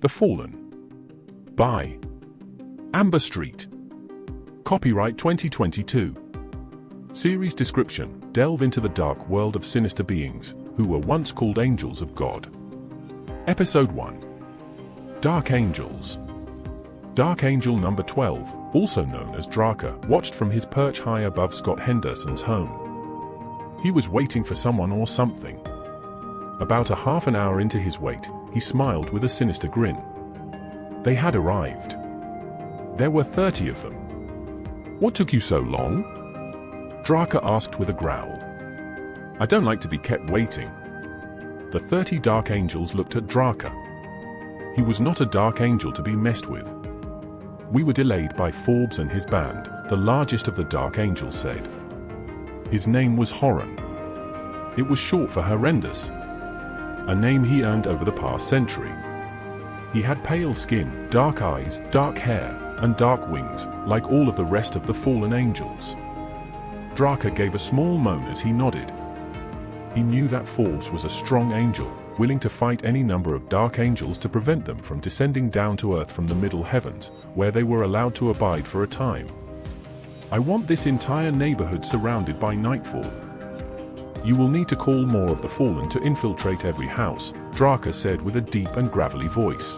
The Fallen. By Amber Street. Copyright 2022. Series description: delve into the dark world of sinister beings, who were once called angels of God. Episode 1. Dark Angels. Dark Angel number 12, also known as Draka, watched from his perch high above Scott Henderson's home. He was waiting for someone or something. About a half an hour into his wait, he smiled with a sinister grin. They had arrived. There were 30 of them. "What took you so long?" Draka asked with a growl. "I don't like to be kept waiting." The 30 Dark Angels looked at Draka. He was not a Dark Angel to be messed with. "We were delayed by Forbes and his band," the largest of the Dark Angels said. His name was Horan. It was short for Horrendous, a name he earned over the past century. He had pale skin, dark eyes, dark hair, and dark wings, like all of the rest of the fallen angels. Draka gave a small moan as he nodded. He knew that Forbes was a strong angel, willing to fight any number of Dark Angels to prevent them from descending down to earth from the middle heavens, where they were allowed to abide for a time. "I want this entire neighborhood surrounded by nightfall. You will need to call more of the fallen to infiltrate every house," Draka said with a deep and gravelly voice.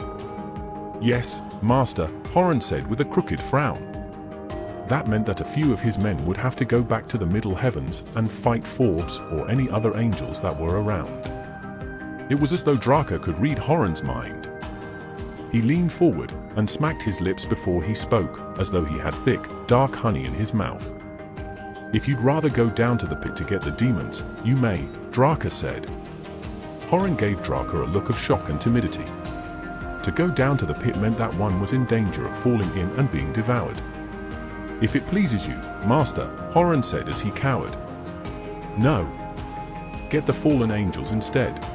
"Yes, Master," Horan said with a crooked frown. That meant that a few of his men would have to go back to the middle heavens and fight Forbes or any other angels that were around. It was as though Draka could read Horan's mind. He leaned forward and smacked his lips before he spoke, as though he had thick, dark honey in his mouth. "If you'd rather go down to the pit to get the demons, you may," Draka said. Horan gave Draka a look of shock and timidity. To go down to the pit meant that one was in danger of falling in and being devoured. "If it pleases you, Master," Horan said as he cowered. "No. Get the fallen angels instead.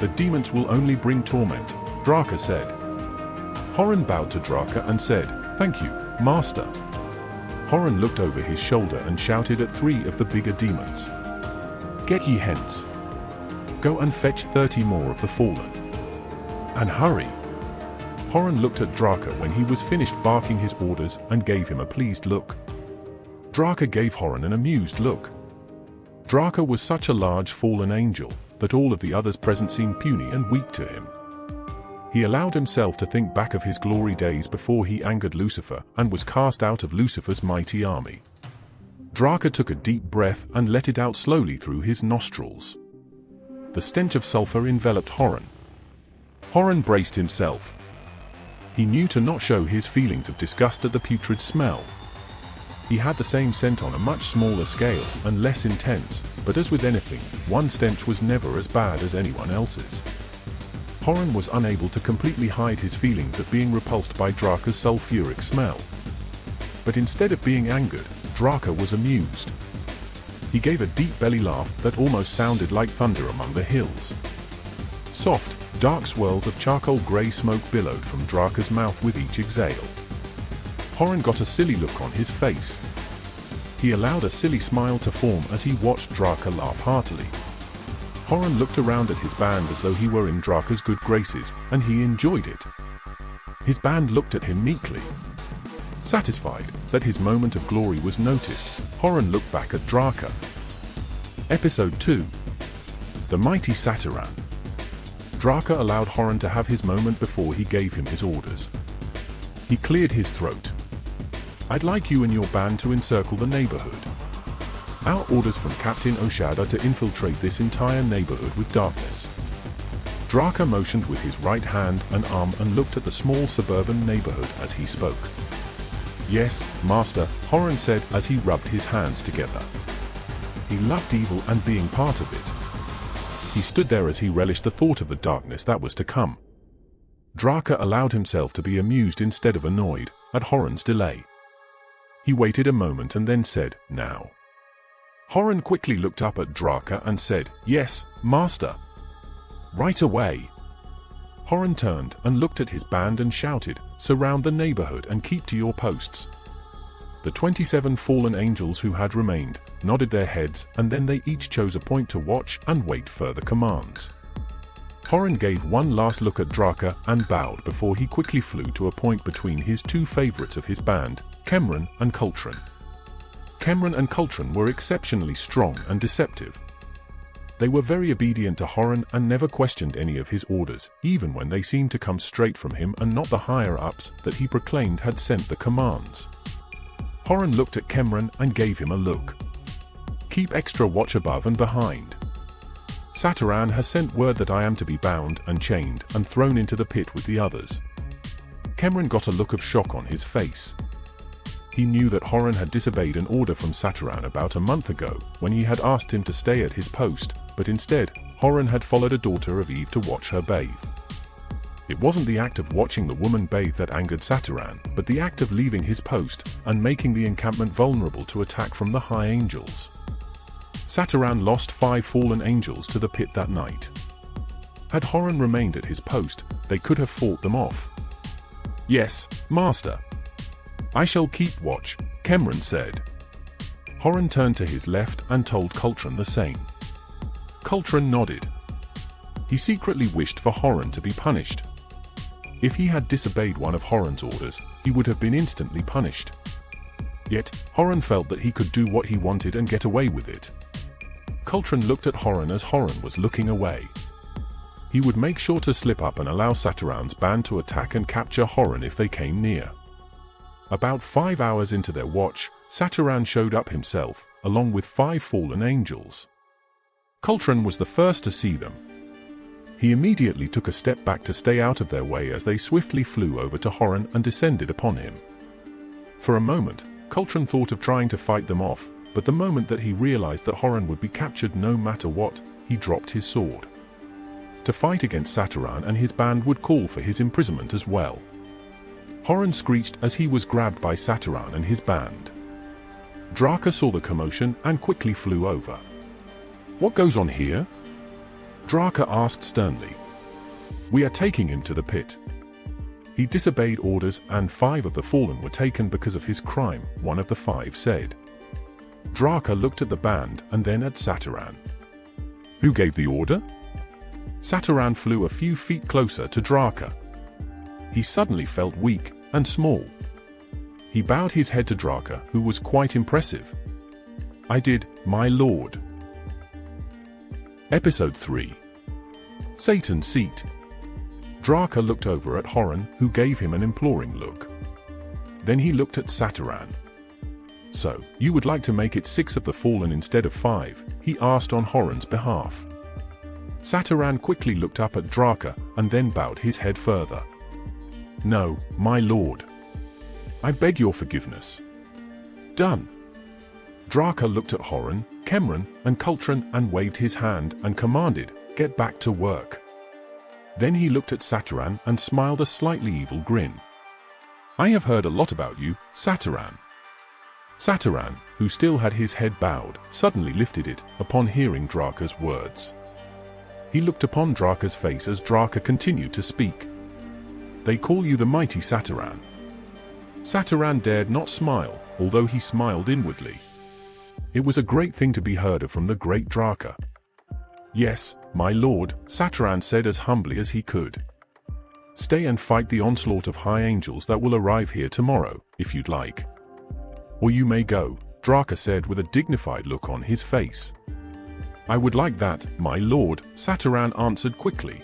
The demons will only bring torment," Draka said. Horan bowed to Draka and said, "Thank you, Master." Horan looked over his shoulder and shouted at 3 of the bigger demons. "Get ye hence. Go and fetch 30 more of the fallen. And hurry." Horan looked at Draka when he was finished barking his orders and gave him a pleased look. Draka gave Horan an amused look. Draka was such a large fallen angel that all of the others present seemed puny and weak to him. He allowed himself to think back of his glory days before he angered Lucifer and was cast out of Lucifer's mighty army. Draka took a deep breath and let it out slowly through his nostrils. The stench of sulfur enveloped Horan. Horan braced himself. He knew to not show his feelings of disgust at the putrid smell. He had the same scent on a much smaller scale and less intense, but as with anything, one stench was never as bad as anyone else's. Horan was unable to completely hide his feelings at being repulsed by Draka's sulfuric smell. But instead of being angered, Draka was amused. He gave a deep belly laugh that almost sounded like thunder among the hills. Soft, dark swirls of charcoal grey smoke billowed from Draka's mouth with each exhale. Horan got a silly look on his face. He allowed a silly smile to form as he watched Draka laugh heartily. Horan looked around at his band as though he were in Draka's good graces, and he enjoyed it. His band looked at him meekly. Satisfied that his moment of glory was noticed, Horan looked back at Draka. Episode 2. The Mighty Satiran. Draka allowed Horan to have his moment before he gave him his orders. He cleared his throat. "I'd like you and your band to encircle the neighborhood. Our orders from Captain Oshad are to infiltrate this entire neighborhood with darkness." Draka motioned with his right hand and arm and looked at the small suburban neighborhood as he spoke. "Yes, Master," Horan said as he rubbed his hands together. He loved evil and being part of it. He stood there as he relished the thought of the darkness that was to come. Draka allowed himself to be amused instead of annoyed at Horan's delay. He waited a moment and then said, "Now." Horan quickly looked up at Draka and said, "Yes, Master." "Right away." Horan turned and looked at his band and shouted, "Surround the neighborhood and keep to your posts." The 27 fallen angels who had remained nodded their heads, and then they each chose a point to watch and wait further commands. Horan gave one last look at Draka and bowed before he quickly flew to a point between his two favorites of his band, Cameron and Coltrane. Cameron and Coltrane were exceptionally strong and deceptive. They were very obedient to Horan and never questioned any of his orders, even when they seemed to come straight from him and not the higher-ups that he proclaimed had sent the commands. Horan looked at Cameron and gave him a look. "Keep extra watch above and behind. Sataran has sent word that I am to be bound and chained and thrown into the pit with the others." Cameron got a look of shock on his face. He knew that Horan had disobeyed an order from Sataran about a month ago, when he had asked him to stay at his post, but instead, Horan had followed a daughter of Eve to watch her bathe. It wasn't the act of watching the woman bathe that angered Sataran, but the act of leaving his post and making the encampment vulnerable to attack from the High Angels. Sataran lost 5 fallen angels to the pit that night. Had Horan remained at his post, they could have fought them off. "Yes, Master. I shall keep watch," Cameron said. Horan turned to his left and told Coltrane the same. Coltrane nodded. He secretly wished for Horan to be punished. If he had disobeyed one of Horan's orders, he would have been instantly punished. Yet, Horan felt that he could do what he wanted and get away with it. Coltrane looked at Horan as Horan was looking away. He would make sure to slip up and allow Sataran's band to attack and capture Horan if they came near. About 5 hours into their watch, Sataran showed up himself, along with 5 fallen angels. Coltrane was the first to see them. He immediately took a step back to stay out of their way as they swiftly flew over to Horan and descended upon him. For a moment, Coltrane thought of trying to fight them off, but the moment that he realized that Horan would be captured no matter what, he dropped his sword. To fight against Sataran and his band would call for his imprisonment as well. Horan screeched as he was grabbed by Sataran and his band. Draka saw the commotion and quickly flew over. "What goes on here?" Draka asked sternly. "We are taking him to the pit." He disobeyed orders and 5 of the fallen were taken because of his crime, one of the 5 said. Draka looked at the band and then at Sataran. "Who gave the order?" Sataran flew a few feet closer to Draka. He suddenly felt weak and small. He bowed his head to Draka, who was quite impressive. "I did, my lord." Episode 3. Satan's Seat. Draka looked over at Horan, who gave him an imploring look. Then he looked at Sataran. "So, you would like to make it 6 of the fallen instead of 5, he asked on Horan's behalf. Sataran quickly looked up at Draka and then bowed his head further. "No, my lord. I beg your forgiveness." "Done." Draka looked at Horan, Cameron, and Coltrane and waved his hand and commanded, "Get back to work." Then he looked at Sataran and smiled a slightly evil grin. "I have heard a lot about you, Sataran." Sataran, who still had his head bowed, suddenly lifted it upon hearing Draka's words. He looked upon Draka's face as Draka continued to speak. "They call you the mighty Sataran." Sataran dared not smile, although he smiled inwardly. It was a great thing to be heard of from the great Draka. "Yes, my lord," Sataran said as humbly as he could. "Stay and fight the onslaught of high angels that will arrive here tomorrow, if you'd like. Or you may go," Draka said with a dignified look on his face. "I would like that, my lord," Sataran answered quickly.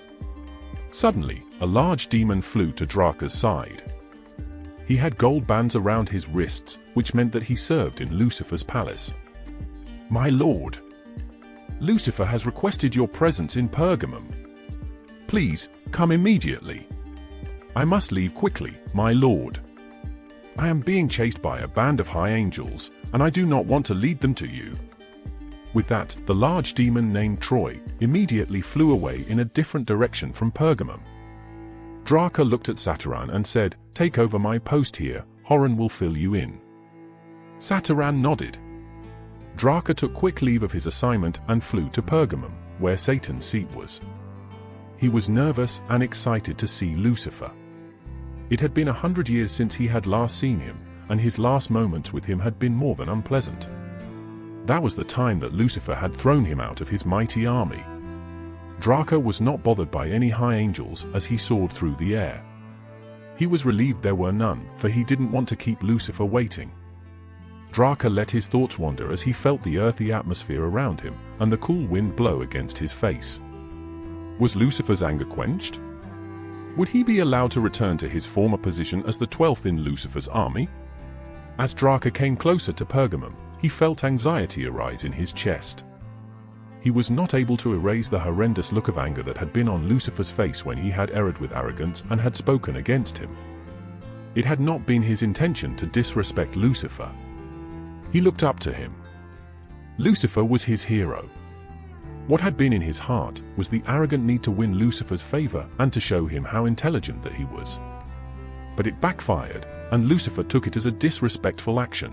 Suddenly, a large demon flew to Draka's side. He had gold bands around his wrists, which meant that he served in Lucifer's palace. "My lord, Lucifer has requested your presence in Pergamum. Please, come immediately. I must leave quickly, my lord. I am being chased by a band of high angels, and I do not want to lead them to you." With that, the large demon named Troy immediately flew away in a different direction from Pergamum. Draka looked at Sataran and said, "Take over my post here, Horan will fill you in." Sataran nodded. Draka took quick leave of his assignment and flew to Pergamum, where Satan's seat was. He was nervous and excited to see Lucifer. It had been 100 years since he had last seen him, and his last moments with him had been more than unpleasant. That was the time that Lucifer had thrown him out of his mighty army. Draka was not bothered by any high angels as he soared through the air. He was relieved there were none, for he didn't want to keep Lucifer waiting. Draka let his thoughts wander as he felt the earthy atmosphere around him, and the cool wind blow against his face. Was Lucifer's anger quenched? Would he be allowed to return to his former position as the 12th in Lucifer's army? As Draka came closer to Pergamum, he felt anxiety arise in his chest. He was not able to erase the horrendous look of anger that had been on Lucifer's face when he had erred with arrogance and had spoken against him. It had not been his intention to disrespect Lucifer. He looked up to him. Lucifer was his hero. What had been in his heart was the arrogant need to win Lucifer's favor and to show him how intelligent that he was. But it backfired, and Lucifer took it as a disrespectful action.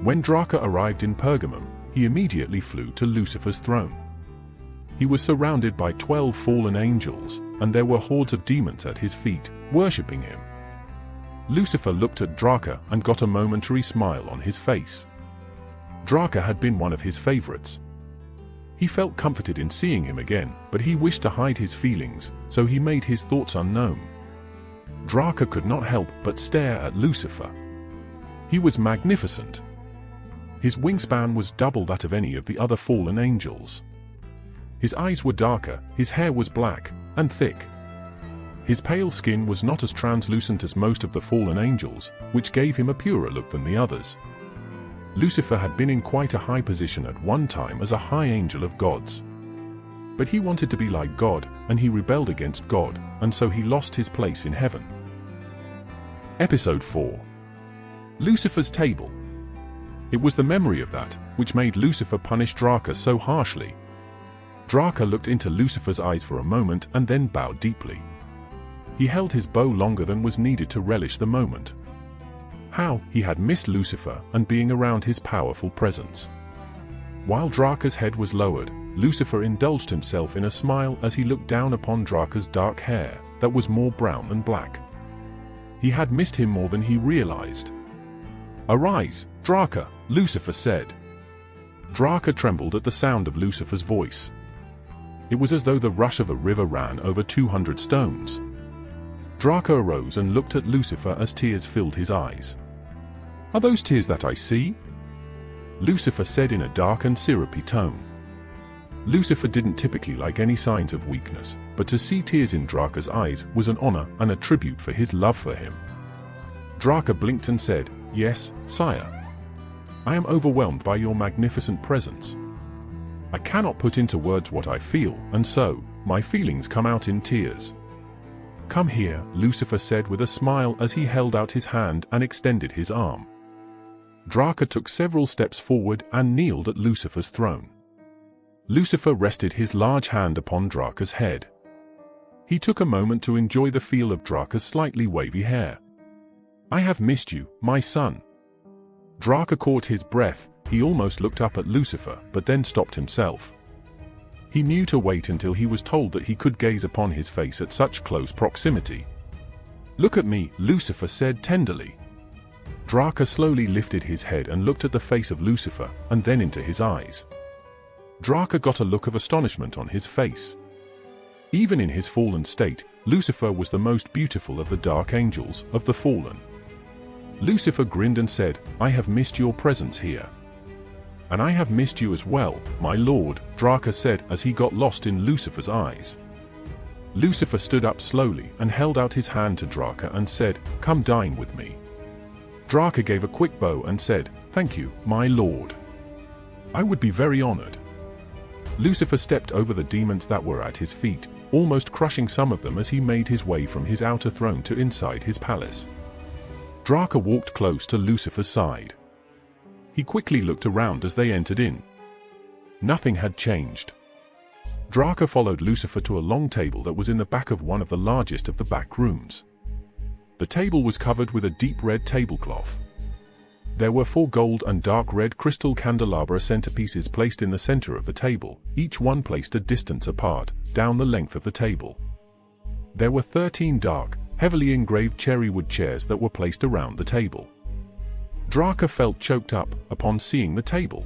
When Draka arrived in Pergamum, he immediately flew to Lucifer's throne. He was surrounded by 12 fallen angels, and there were hordes of demons at his feet, worshipping him. Lucifer looked at Draka and got a momentary smile on his face. Draka had been one of his favorites. He felt comforted in seeing him again, but he wished to hide his feelings, so he made his thoughts unknown. Draka could not help but stare at Lucifer. He was magnificent. His wingspan was double that of any of the other fallen angels. His eyes were darker, his hair was black and thick. His pale skin was not as translucent as most of the fallen angels, which gave him a purer look than the others. Lucifer had been in quite a high position at one time as a high angel of gods. But he wanted to be like God, and he rebelled against God, and so he lost his place in heaven. Episode 4. Lucifer's Table. It was the memory of that which made Lucifer punish Draka so harshly. Draka looked into Lucifer's eyes for a moment and then bowed deeply. He held his bow longer than was needed to relish the moment. How he had missed Lucifer and being around his powerful presence. While Draka's head was lowered, Lucifer indulged himself in a smile as he looked down upon Draka's dark hair that was more brown than black. He had missed him more than he realized. "Arise, Draka," Lucifer said. Draka trembled at the sound of Lucifer's voice. It was as though the rush of a river ran over 200 stones. Draka arose and looked at Lucifer as tears filled his eyes. "Are those tears that I see?" Lucifer said in a dark and syrupy tone. Lucifer didn't typically like any signs of weakness, but to see tears in Draka's eyes was an honor and a tribute for his love for him. Draka blinked and said, "Yes, sire. I am overwhelmed by your magnificent presence. I cannot put into words what I feel, and so, my feelings come out in tears." "Come here," Lucifer said with a smile as he held out his hand and extended his arm. Draka took several steps forward and kneeled at Lucifer's throne. Lucifer rested his large hand upon Draka's head. He took a moment to enjoy the feel of Draka's slightly wavy hair. "I have missed you, my son." Draka caught his breath. He almost looked up at Lucifer, but then stopped himself. He knew to wait until he was told that he could gaze upon his face at such close proximity. "Look at me," Lucifer said tenderly. Draka slowly lifted his head and looked at the face of Lucifer, and then into his eyes. Draka got a look of astonishment on his face. Even in his fallen state, Lucifer was the most beautiful of the dark angels of the fallen. Lucifer grinned and said, "I have missed your presence here." "And I have missed you as well, my lord," Draka said as he got lost in Lucifer's eyes. Lucifer stood up slowly and held out his hand to Draka and said, "Come dine with me." Draka gave a quick bow and said, "Thank you, my lord. I would be very honored." Lucifer stepped over the demons that were at his feet, almost crushing some of them as he made his way from his outer throne to inside his palace. Draka walked close to Lucifer's side. He quickly looked around as they entered in. Nothing had changed. Draka followed Lucifer to a long table that was in the back of one of the largest of the back rooms. The table was covered with a deep red tablecloth. There were 4 gold and dark red crystal candelabra centerpieces placed in the center of the table, each one placed a distance apart, down the length of the table. There were 13 dark, heavily engraved cherrywood chairs that were placed around the table. Draka felt choked up upon seeing the table.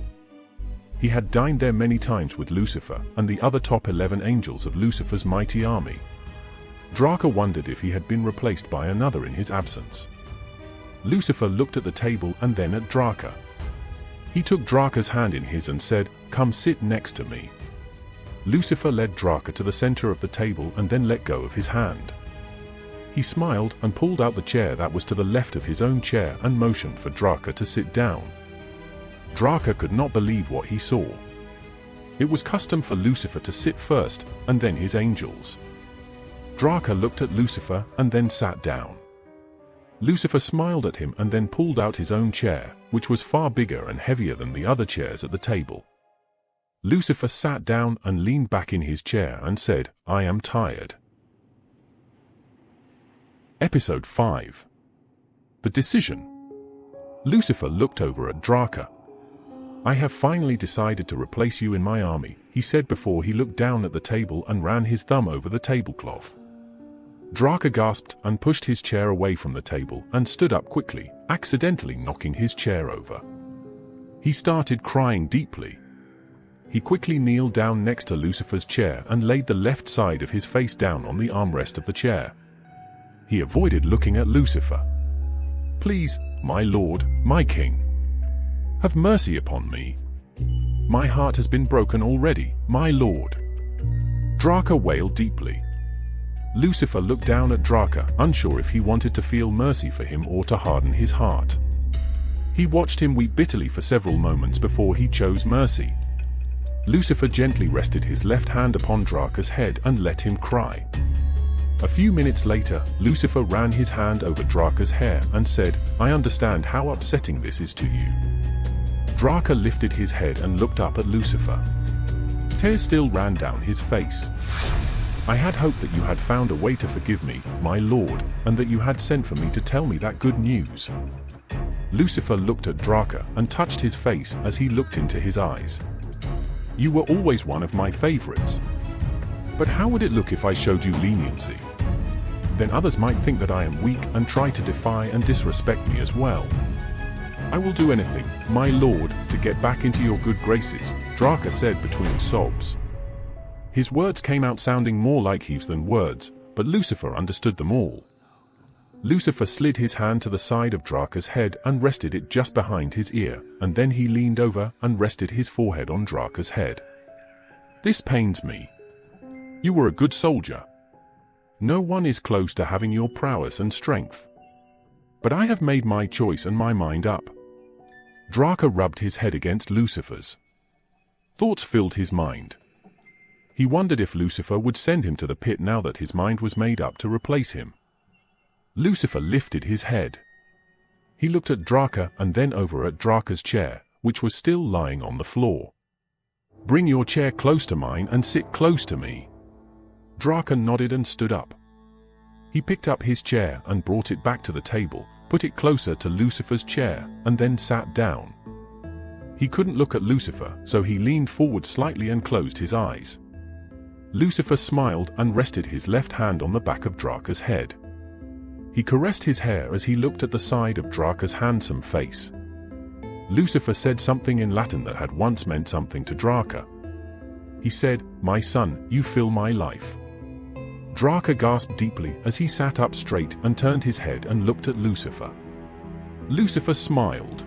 He had dined there many times with Lucifer and the other top 11 angels of Lucifer's mighty army. Draca wondered if he had been replaced by another in his absence. Lucifer looked at the table and then at Draca. He took Draca's hand in his and said, "Come sit next to me." Lucifer led Draca to the center of the table and then let go of his hand. He smiled and pulled out the chair that was to the left of his own chair and motioned for Draca to sit down. Draca could not believe what he saw. It was custom for Lucifer to sit first, and then his angels. Draca looked at Lucifer and then sat down. Lucifer smiled at him and then pulled out his own chair, which was far bigger and heavier than the other chairs at the table. Lucifer sat down and leaned back in his chair and said, "I am tired." Episode 5. The Decision. Lucifer looked over at Draca. "I have finally decided to replace you in my army," he said before he looked down at the table and ran his thumb over the tablecloth. Draca gasped and pushed his chair away from the table and stood up quickly, accidentally knocking his chair over. He started crying deeply. He quickly kneeled down next to Lucifer's chair and laid the left side of his face down on the armrest of the chair. He avoided looking at Lucifer. "Please, my lord, my king, have mercy upon me. My heart has been broken already, my lord." Draca wailed deeply. Lucifer looked down at Draca, unsure if he wanted to feel mercy for him or to harden his heart. He watched him weep bitterly for several moments before he chose mercy. Lucifer gently rested his left hand upon Draca's head and let him cry. A few minutes later, Lucifer ran his hand over Draca's hair and said, "I understand how upsetting this is to you." Draca lifted his head and looked up at Lucifer. Tears still ran down his face. "I had hoped that you had found a way to forgive me, my lord, and that you had sent for me to tell me that good news." Lucifer looked at Draca and touched his face as he looked into his eyes. "You were always one of my favorites. But how would it look if I showed you leniency? Then others might think that I am weak and try to defy and disrespect me as well. I will do anything, my lord, to get back into your good graces," Draca said between sobs. His words came out sounding more like heaves than words, but Lucifer understood them all. Lucifer slid his hand to the side of Draca's head and rested it just behind his ear, and then he leaned over and rested his forehead on Draca's head. "This pains me. You were a good soldier. No one is close to having your prowess and strength. But I have made my choice and my mind up." Draca rubbed his head against Lucifer's. Thoughts filled his mind. He wondered if Lucifer would send him to the pit now that his mind was made up to replace him. Lucifer lifted his head. He looked at Draca and then over at Draca's chair, which was still lying on the floor. "Bring your chair close to mine and sit close to me." Draca nodded and stood up. He picked up his chair and brought it back to the table, put it closer to Lucifer's chair, and then sat down. He couldn't look at Lucifer, so he leaned forward slightly and closed his eyes. Lucifer smiled and rested his left hand on the back of Draca's head. He caressed his hair as he looked at the side of Draca's handsome face. Lucifer said something in Latin that had once meant something to Draca. He said, "My son, you fill my life." Draca gasped deeply as he sat up straight and turned his head and looked at Lucifer. Lucifer smiled.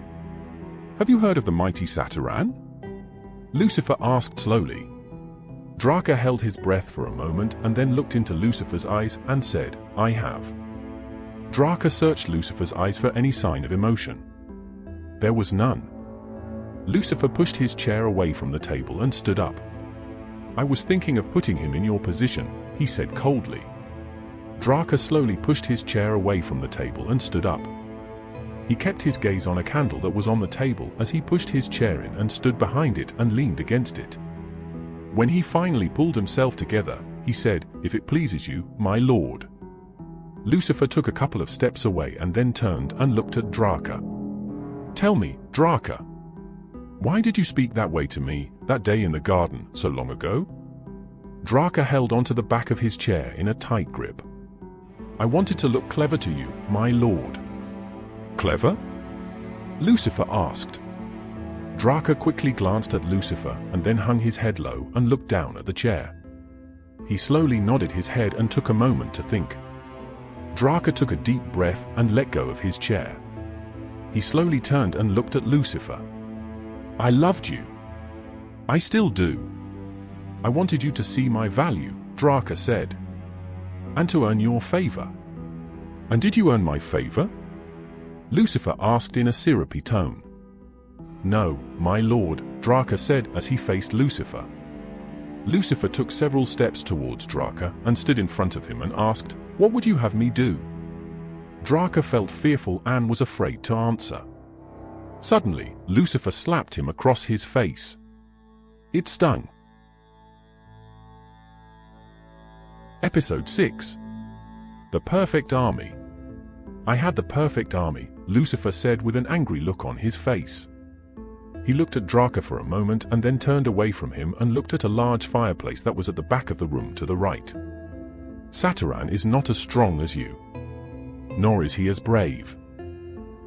"Have you heard of the mighty Sataran?" Lucifer asked slowly. Draca held his breath for a moment and then looked into Lucifer's eyes and said, "I have." Draca searched Lucifer's eyes for any sign of emotion. There was none. Lucifer pushed his chair away from the table and stood up. "I was thinking of putting him in your position," he said coldly. Draca slowly pushed his chair away from the table and stood up. He kept his gaze on a candle that was on the table as he pushed his chair in and stood behind it and leaned against it. When he finally pulled himself together, he said, "If it pleases you, my lord." Lucifer took a couple of steps away and then turned and looked at Draca. "Tell me, Draca, why did you speak that way to me, that day in the garden, so long ago?" Draca held onto the back of his chair in a tight grip. "I wanted to look clever to you, my lord." "Clever?" Lucifer asked. Draca quickly glanced at Lucifer and then hung his head low and looked down at the chair. He slowly nodded his head and took a moment to think. Draca took a deep breath and let go of his chair. He slowly turned and looked at Lucifer. "I loved you. I still do. I wanted you to see my value," Draca said. "And to earn your favor." "And did you earn my favor?" Lucifer asked in a syrupy tone. "No, my lord," Draca said as he faced Lucifer. Lucifer took several steps towards Draca and stood in front of him and asked, "What would you have me do?" Draca felt fearful and was afraid to answer. Suddenly, Lucifer slapped him across his face. It stung. Episode 6. The Perfect Army. "I had the perfect army," Lucifer said with an angry look on his face. He looked at Draca for a moment and then turned away from him and looked at a large fireplace that was at the back of the room to the right. "Sataran is not as strong as you. Nor is he as brave."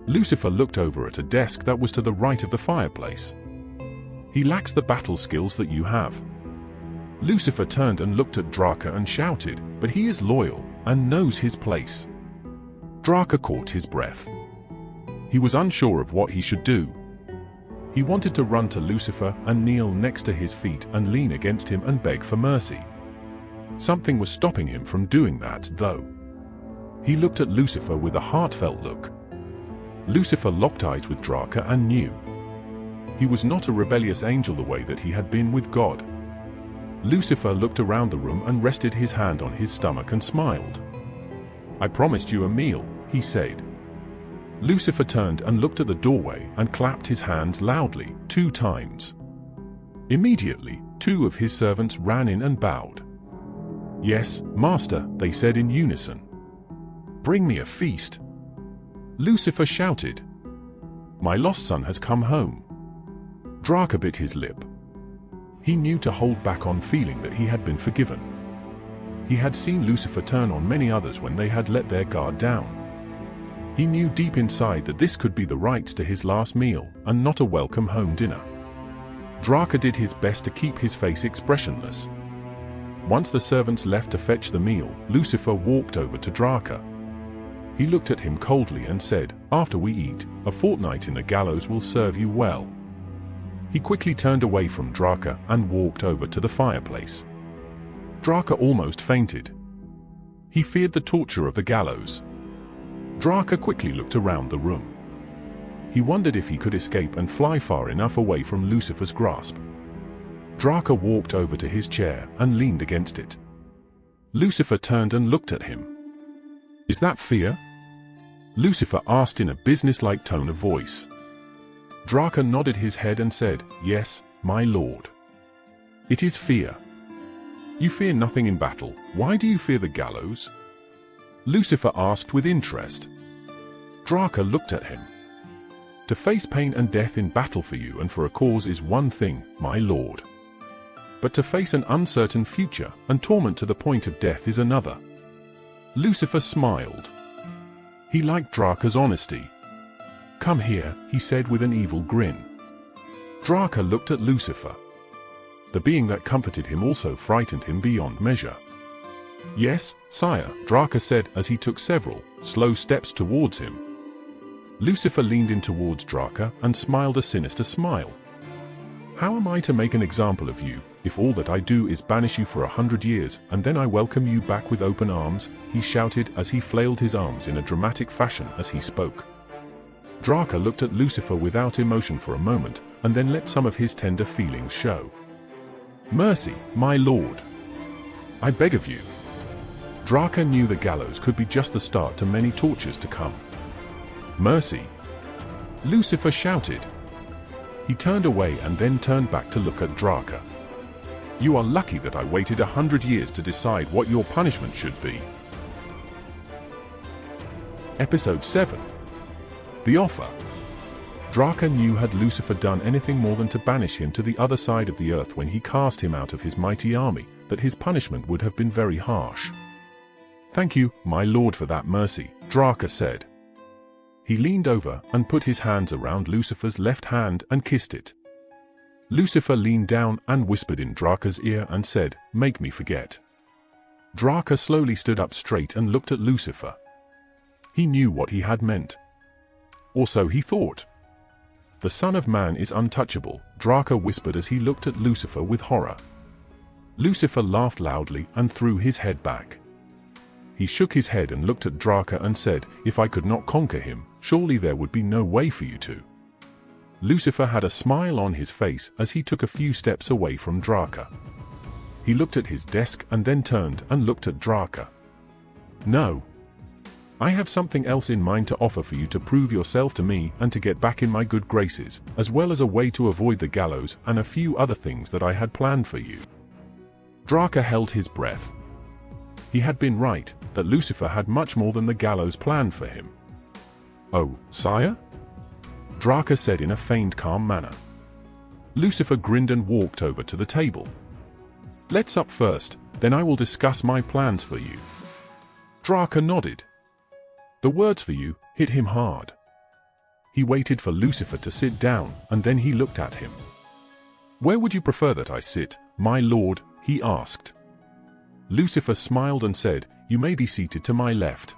Lucifer looked over at a desk that was to the right of the fireplace. "He lacks the battle skills that you have." Lucifer turned and looked at Draca and shouted, "But he is loyal and knows his place." Draca caught his breath. He was unsure of what he should do. He wanted to run to Lucifer and kneel next to his feet and lean against him and beg for mercy. Something was stopping him from doing that, though. He looked at Lucifer with a heartfelt look. Lucifer locked eyes with Draca and knew. He was not a rebellious angel the way that he had been with God. Lucifer looked around the room and rested his hand on his stomach and smiled. "I promised you a meal," he said. Lucifer turned and looked at the doorway and clapped his hands loudly 2 times. Immediately, 2 of his servants ran in and bowed. "Yes, master," they said in unison. "Bring me a feast." Lucifer shouted. "My lost son has come home." Draca bit his lip. He knew to hold back on feeling that he had been forgiven. He had seen Lucifer turn on many others when they had let their guard down. He knew deep inside that this could be the rights to his last meal and not a welcome home dinner. Draca did his best to keep his face expressionless. Once the servants left to fetch the meal, Lucifer walked over to Draca. He looked at him coldly and said, "After we eat, a fortnight in the gallows will serve you well." He quickly turned away from Draca and walked over to the fireplace. Draca almost fainted. He feared the torture of the gallows. Draca quickly looked around the room. He wondered if he could escape and fly far enough away from Lucifer's grasp. Draca walked over to his chair and leaned against it. Lucifer turned and looked at him. "Is that fear?" Lucifer asked in a businesslike tone of voice. Draca nodded his head and said, "Yes, my lord. It is fear." "You fear nothing in battle. Why do you fear the gallows?" Lucifer asked with interest. Draca looked at him. "To face pain and death in battle for you and for a cause is one thing, my lord. But to face an uncertain future and torment to the point of death is another." Lucifer smiled. He liked Draca's honesty. "Come here," he said with an evil grin. Draca looked at Lucifer. The being that comforted him also frightened him beyond measure. "Yes, sire," Draca said as he took several slow steps towards him. Lucifer leaned in towards Draca and smiled a sinister smile. "How am I to make an example of you, if all that I do is banish you for 100 years, and then I welcome you back with open arms?" he shouted as he flailed his arms in a dramatic fashion as he spoke. Draca looked at Lucifer without emotion for a moment, and then let some of his tender feelings show. "Mercy, my lord. I beg of you." Draca knew the gallows could be just the start to many tortures to come. "Mercy!" Lucifer shouted. He turned away and then turned back to look at Draca. "You are lucky that I waited 100 years to decide what your punishment should be." Episode 7. The Offer. Draca knew had Lucifer done anything more than to banish him to the other side of the earth when he cast him out of his mighty army, that his punishment would have been very harsh. "Thank you, my lord, for that mercy," Draca said. He leaned over and put his hands around Lucifer's left hand and kissed it. Lucifer leaned down and whispered in Draka's ear and said, "Make me forget." Draka slowly stood up straight and looked at Lucifer. He knew what he had meant. Or so he thought. "The Son of Man is untouchable," Draka whispered as he looked at Lucifer with horror. Lucifer laughed loudly and threw his head back. He shook his head and looked at Draka and said, "If I could not conquer him, surely there would be no way for you to." Lucifer had a smile on his face as he took a few steps away from Draka. He looked at his desk and then turned and looked at Draka. "No. I have something else in mind to offer for you to prove yourself to me and to get back in my good graces, as well as a way to avoid the gallows and a few other things that I had planned for you." Draka held his breath. He had been right, that Lucifer had much more than the gallows planned for him. "Oh, sire?" Draka said in a feigned calm manner. Lucifer grinned and walked over to the table. "Let's up first, then I will discuss my plans for you." Draka nodded. The words "for you" hit him hard. He waited for Lucifer to sit down, and then he looked at him. "Where would you prefer that I sit, my lord?" he asked. Lucifer smiled and said, "You may be seated to my left."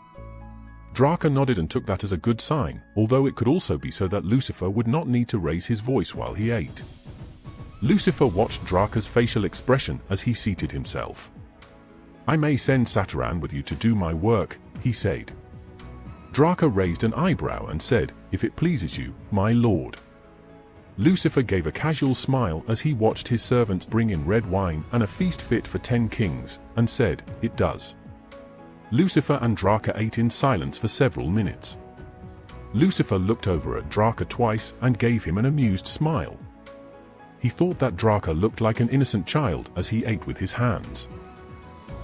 Draka nodded and took that as a good sign, although it could also be so that Lucifer would not need to raise his voice while he ate. Lucifer watched Draka's facial expression as he seated himself. "I may send Sataran with you to do my work," he said. Draka raised an eyebrow and said, "If it pleases you, my lord." Lucifer gave a casual smile as he watched his servants bring in red wine and a feast fit for 10 kings, and said, "It does." Lucifer and Draka ate in silence for several minutes. Lucifer looked over at Draka twice and gave him an amused smile. He thought that Draka looked like an innocent child as he ate with his hands.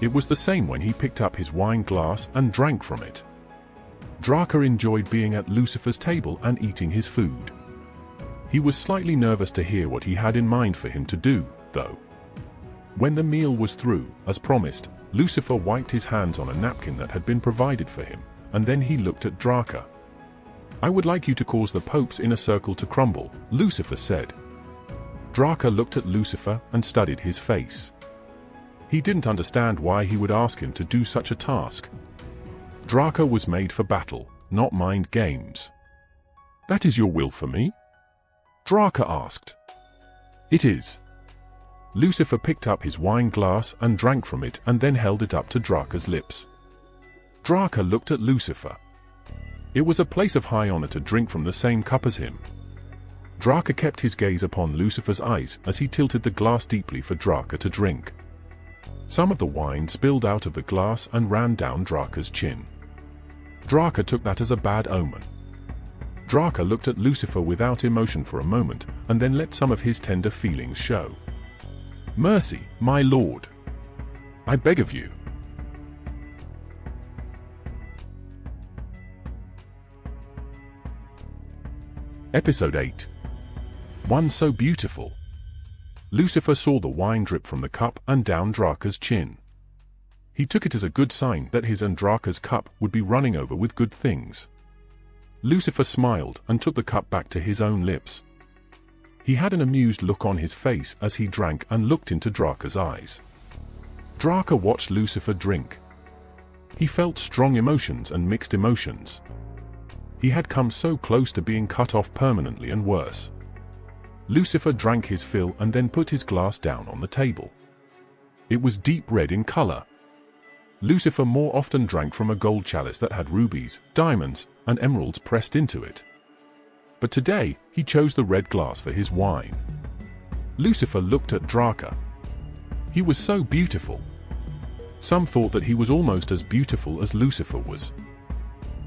It was the same when he picked up his wine glass and drank from it. Draka enjoyed being at Lucifer's table and eating his food. He was slightly nervous to hear what he had in mind for him to do, though. When the meal was through, as promised, Lucifer wiped his hands on a napkin that had been provided for him, and then he looked at Draka. "I would like you to cause the Pope's inner circle to crumble," Lucifer said. Draka looked at Lucifer and studied his face. He didn't understand why he would ask him to do such a task. Draka was made for battle, not mind games. "That is your will for me?" Draka asked. "It is." Lucifer picked up his wine glass and drank from it and then held it up to Draka's lips. Draka looked at Lucifer. It was a place of high honor to drink from the same cup as him. Draka kept his gaze upon Lucifer's eyes as he tilted the glass deeply for Draka to drink. Some of the wine spilled out of the glass and ran down Draka's chin. Draka took that as a bad omen. Draka looked at Lucifer without emotion for a moment, and then let some of his tender feelings show. "Mercy, my lord. I beg of you." Episode 8. One so beautiful. Lucifer saw the wine drip from the cup and down Draka's chin. He took it as a good sign that his and Draka's cup would be running over with good things. Lucifer smiled and took the cup back to his own lips. He had an amused look on his face as he drank and looked into Draka's eyes. Draka watched Lucifer drink. He felt strong emotions and mixed emotions. He had come so close to being cut off permanently and worse. Lucifer drank his fill and then put his glass down on the table. It was deep red in color. Lucifer more often drank from a gold chalice that had rubies, diamonds, and emeralds pressed into it. But today, he chose the red glass for his wine. Lucifer looked at Draka. He was so beautiful. Some thought that he was almost as beautiful as Lucifer was.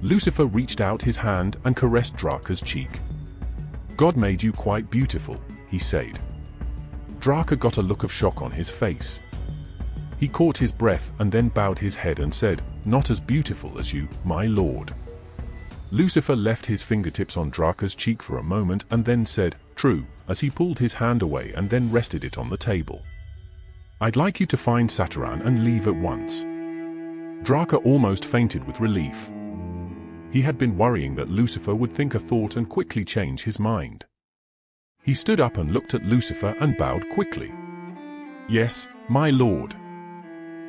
Lucifer reached out his hand and caressed Draka's cheek. "God made you quite beautiful," he said. Draka got a look of shock on his face. He caught his breath and then bowed his head and said, "Not as beautiful as you, my lord." Lucifer left his fingertips on Draka's cheek for a moment and then said, "True," as he pulled his hand away and then rested it on the table. "I'd like you to find Sataran and leave at once." Draka almost fainted with relief. He had been worrying that Lucifer would think a thought and quickly change his mind. He stood up and looked at Lucifer and bowed quickly. "Yes, my lord.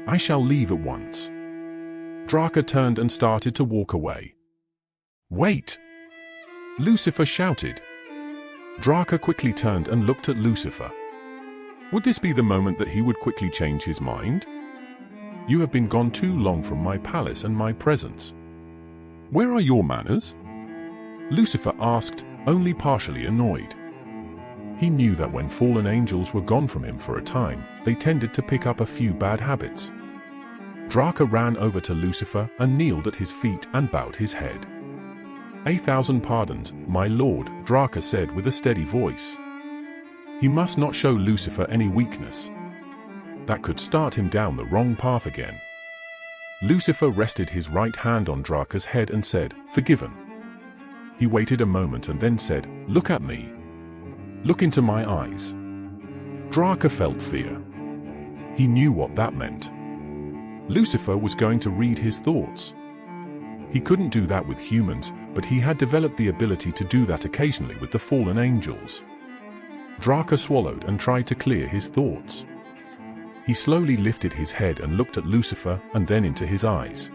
I shall leave at once." Draka turned and started to walk away. "Wait!" Lucifer shouted. Draka quickly turned and looked at Lucifer. Would this be the moment that he would quickly change his mind? "You have been gone too long from my palace and my presence. Where are your manners?" Lucifer asked, only partially annoyed. He knew that when fallen angels were gone from him for a time, they tended to pick up a few bad habits. Draka ran over to Lucifer and kneeled at his feet and bowed his head. "1,000 pardons, my lord," Draka said with a steady voice. He must not show Lucifer any weakness. That could start him down the wrong path again. Lucifer rested his right hand on Draka's head and said, "Forgiven." He waited a moment and then said, "Look at me. Look into my eyes." Draka felt fear. He knew what that meant. Lucifer was going to read his thoughts. He couldn't do that with humans, but he had developed the ability to do that occasionally with the fallen angels. Draka swallowed and tried to clear his thoughts. He slowly lifted his head and looked at Lucifer and then into his eyes.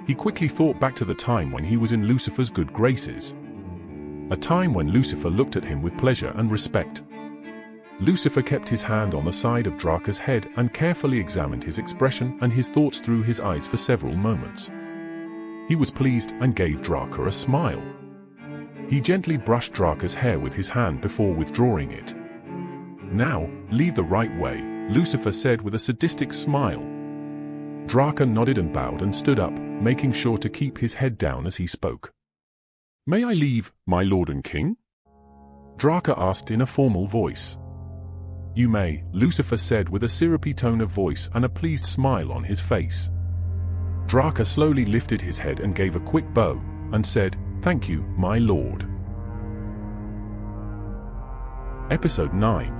He quickly thought back to the time when he was in Lucifer's good graces. A time when Lucifer looked at him with pleasure and respect. Lucifer kept his hand on the side of Draka's head and carefully examined his expression and his thoughts through his eyes for several moments. He was pleased and gave Draka a smile. He gently brushed Draka's hair with his hand before withdrawing it. "Now, lead the right way," Lucifer said with a sadistic smile. Draka nodded and bowed and stood up, making sure to keep his head down as he spoke. "May I leave, my lord and king?" Draka asked in a formal voice. "You may," Lucifer said with a syrupy tone of voice and a pleased smile on his face. Draka slowly lifted his head and gave a quick bow, and said, "Thank you, my lord." Episode 9.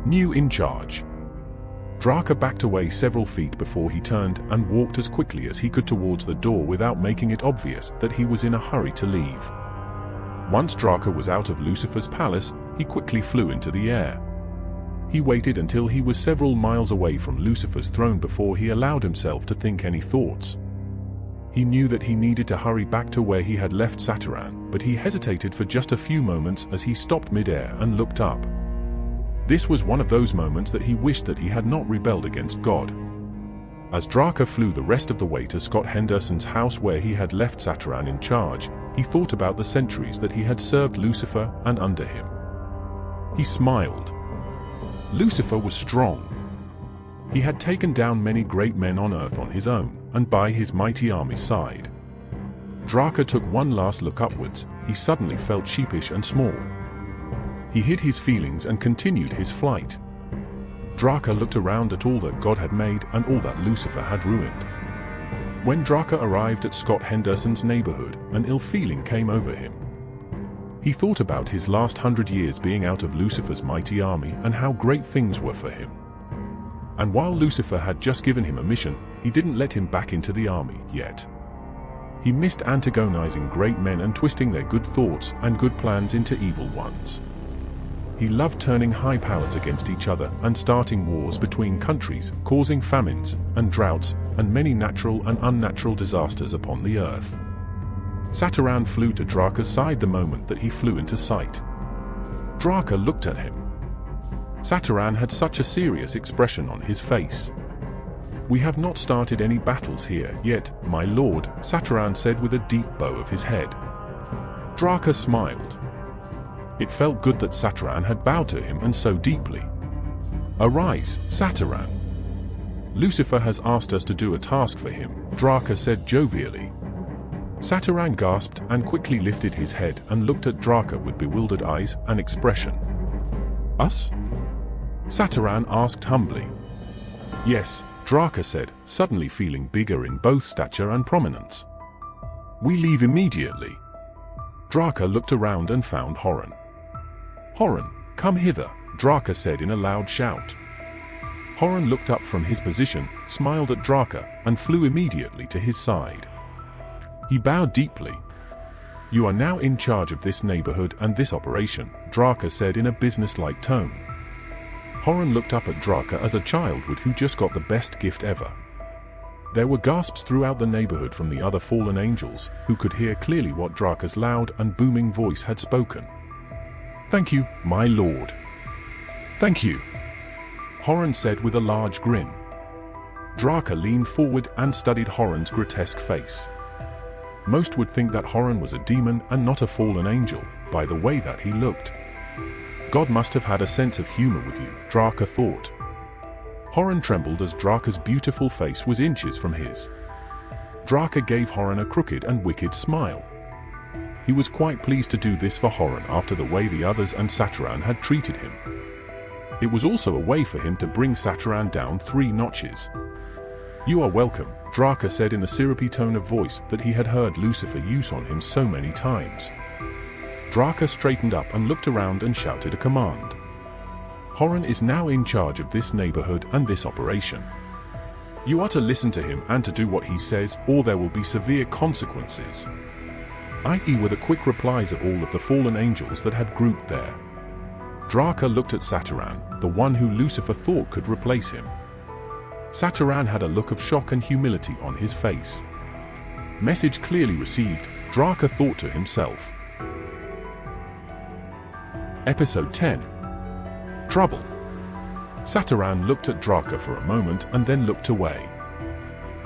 New in charge. Draka backed away several feet before he turned and walked as quickly as he could towards the door without making it obvious that he was in a hurry to leave. Once Draka was out of Lucifer's palace, he quickly flew into the air. He waited until he was several miles away from Lucifer's throne before he allowed himself to think any thoughts. He knew that he needed to hurry back to where he had left Sataran, but he hesitated for just a few moments as he stopped mid-air and looked up. This was one of those moments that he wished that he had not rebelled against God. As Draka flew the rest of the way to Scott Henderson's house where he had left Sataran in charge, he thought about the centuries that he had served Lucifer and under him. He smiled. Lucifer was strong. He had taken down many great men on earth on his own, and by his mighty army's side. Draka took one last look upwards. He suddenly felt sheepish and small. He hid his feelings and continued his flight. Draka looked around at all that God had made and all that Lucifer had ruined. When Draka arrived at Scott Henderson's neighborhood, an ill feeling came over him. He thought about his last 100 years being out of Lucifer's mighty army and how great things were for him. And while Lucifer had just given him a mission, he didn't let him back into the army yet. He missed antagonizing great men and twisting their good thoughts and good plans into evil ones. He loved turning high powers against each other and starting wars between countries, causing famines and droughts and many natural and unnatural disasters upon the earth. Sataran flew to Draka's side the moment that he flew into sight. Draka looked at him. Sataran had such a serious expression on his face. "We have not started any battles here yet, my lord," Sataran said with a deep bow of his head. Draka smiled. It felt good that Sataran had bowed to him and so deeply. "Arise, Sataran. Lucifer has asked us to do a task for him," Draka said jovially. Sataran gasped and quickly lifted his head and looked at Draka with bewildered eyes and expression. "Us?" Sataran asked humbly. "Yes," Draka said, suddenly feeling bigger in both stature and prominence. "We leave immediately." Draka looked around and found Horan. "Horan, come hither," Draka said in a loud shout. Horan looked up from his position, smiled at Draka, and flew immediately to his side. He bowed deeply. "You are now in charge of this neighborhood and this operation," Draka said in a business-like tone. Horan looked up at Draka as a child would who just got the best gift ever. There were gasps throughout the neighborhood from the other fallen angels, who could hear clearly what Draka's loud and booming voice had spoken. "Thank you, my lord." "Thank you," Horan said with a large grin. Draka leaned forward and studied Horan's grotesque face. Most would think that Horan was a demon and not a fallen angel, by the way that he looked. God must have had a sense of humor with you, Draka thought. Horan trembled as Draka's beautiful face was inches from his. Draka gave Horan a crooked and wicked smile. He was quite pleased to do this for Horan after the way the others and Sataran had treated him. It was also a way for him to bring Sataran down 3 notches. "You are welcome," Draka said in the syrupy tone of voice that he had heard Lucifer use on him so many times. Draka straightened up and looked around and shouted a command. "Horan is now in charge of this neighborhood and this operation. You are to listen to him and to do what he says, or there will be severe consequences." I.e. were the quick replies of all of the fallen angels that had grouped there. Draka looked at Sataran, the one who Lucifer thought could replace him. Sataran had a look of shock and humility on his face. Message clearly received, Draka thought to himself. Episode 10. Trouble. Sataran looked at Draka for a moment and then looked away.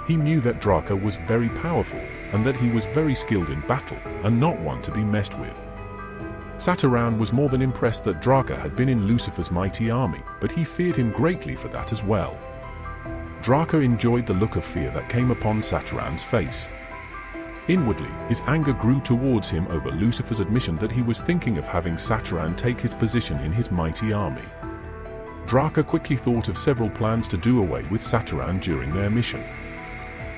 He knew that Draka was very powerful, and that he was very skilled in battle, and not one to be messed with. Sataran was more than impressed that Draka had been in Lucifer's mighty army, but he feared him greatly for that as well. Draka enjoyed the look of fear that came upon Sataran's face. Inwardly, his anger grew towards him over Lucifer's admission that he was thinking of having Sataran take his position in his mighty army. Draka quickly thought of several plans to do away with Sataran during their mission.